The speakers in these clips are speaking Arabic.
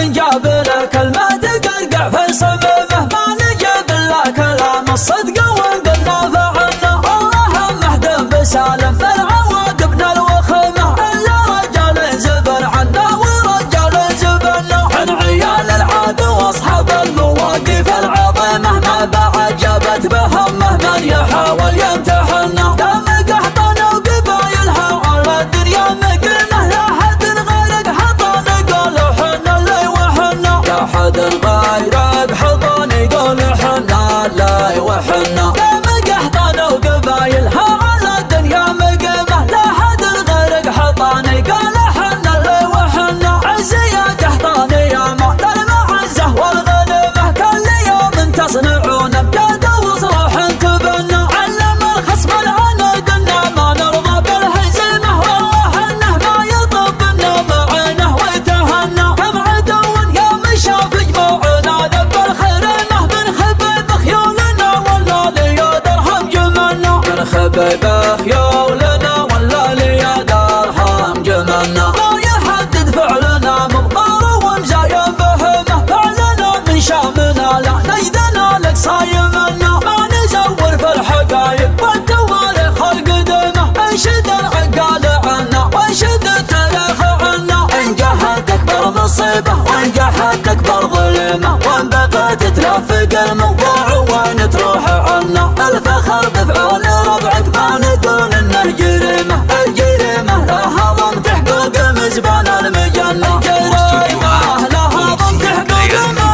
كل جاب له كلمة تقرقع في صميمه، ما نجيب له كلام الصدق وقلنا فعلنا. الله مهدم بسالم بالعواقبنا الوخمه، الا رجال زبن عنا ورجال زبنا. عن عيال العاد واصحاب المواقف العظيمه، ما بعد جابت بهمه من يحاول يمتحنا. دام قحطنا وقبايلها على الدنيا مقيمه، لا حد غيرك حطنا قول حنا اللي وحنا. لا حد غيرك حطنا يقول حنا اللي وحنا. دام قحطنا وقبايلها على الدنيا مقيمه، لا حد غيرك حطنا يقول حنا اللي وحنا. عزي يا قحطاني يا مال المعزه والغنيمه، كل يوم تصنعون بجد وصلاح تبنى. علم الخصم العناد إنا ما نرضى بالهزيمه، والله انه ما يطبنا معينه ويتهنى. كم عدو يوم شاف جموعنا ذب الخريمه، من خبيب خيولنا ولا لي درهم جملنا. من خبيب خيولنا ولا لي درهم جملنا. ما يحدد فعلنا مضطر ومزايم بهمه، فعلنا من شامنا لا نجدنا لك صايمنا. ما نزور في الحقايق والتواريخ القديمه، انشد العقال عنا وانشد التاريخ عنا. ان جهت اكبر مصيبه وان جهت اكبر ظلمه، وان بغيت تلفق الموضوع وين تروح عنا. الفخر بفعول ربعك ما نقول انه جريمه، الجريمه لها ضم تحقق مزبان المجنه. الجريمه لها ضم تحقق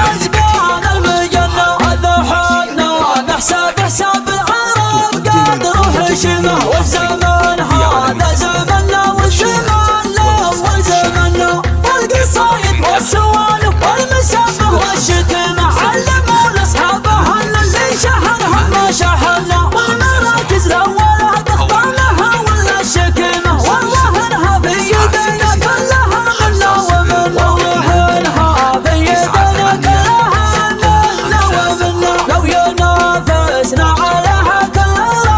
مزبان المجنه. هذا حالنا نحسب حساب العرب قادر وحشمه، والزمن هذا زمننا والزمن له وزمننا. والقصايد والسوالف والمسافه والشتيمه، علموا لاصحابها اللي شهرهم ما شحنا. والمراكز الاولى تخضعلها ولا الشكيمه، والله انها في يدينا كلها منا ومنا. والله انها في يدينا كلها منا ومنا. لو ينافسنا عليها كل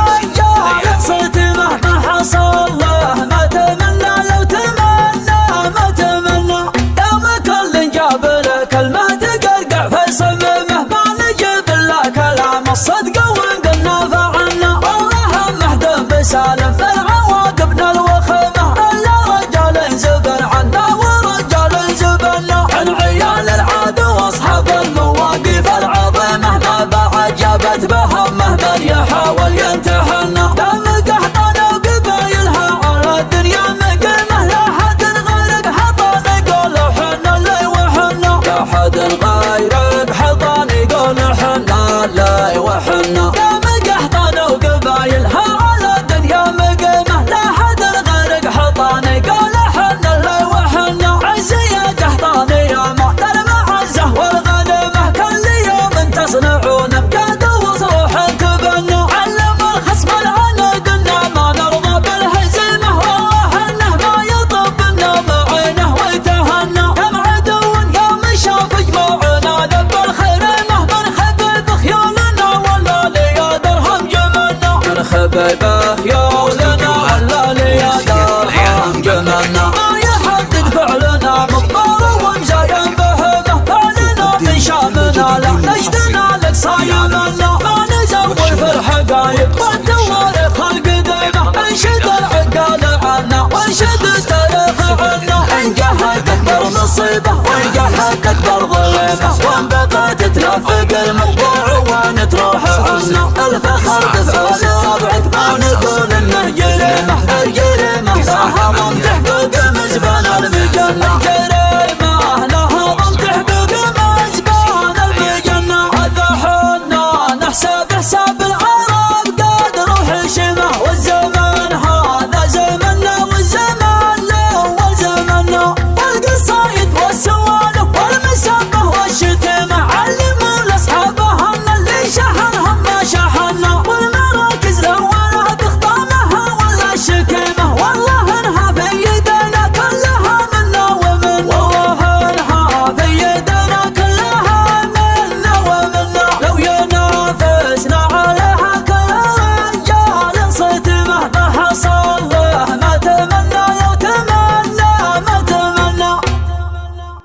رجال صيتمه، ما حصل له ما تمنى لو تمنى ما تمنى. دام كل جاب له كلمه تقرقع في صميمه، ما نجيب له كلام الصدق وقلنا فعلنا. والله مهدم بسالم بالعواقبنا الوخمه، الا رجال زبن عنا ورجال زبنا. عن عيال العاد واصحاب المواقف العظيمه، ما بعد جابت بهمه من يحاول يمتحنا. دام قحطنا وقبايلها على الدنيا مقيمه، لا حد غيرك حطنا يقول حنا اللي وحنا. لا حد غيرك حطنا يقول حنا اللي وحنا. دام قحطنا وقبايلها على الدنيا مقيمه، لا حد غيرك حطنا يقول حنا اللي وحنا. عزي يا قحطاني يا مال المعزه والغنيمه، كل يوم تصنعون بجد وصلاح تبنى. علم الخصم العناد إنا ما نرضى بالهزيمه، والله انه ما يطبنا معينه ويتهنى. كم عدو يوم شاف جموعنا ذب الخريمه، من خبيب خيولنا ولا لي درهم جملنا. من خبيب خيولنا ولا لي درهم جملنا. ما يحدد فعلنا مضطر ومزايم بهمه، فعلنا من شامنا لا نجدنا لك صايمنا. ما نزور في الحقايق والتواريخ القديمه، انشد العقال عنا وانشد التاريخ عنا. ان جهت اكبر مصيبه وان جهت اكبر ظلمه، وان بغيت تلفق الموضوع وين تروح عنا. الفخر بفعول ربعك ما نقول انه جريمه، الجريمه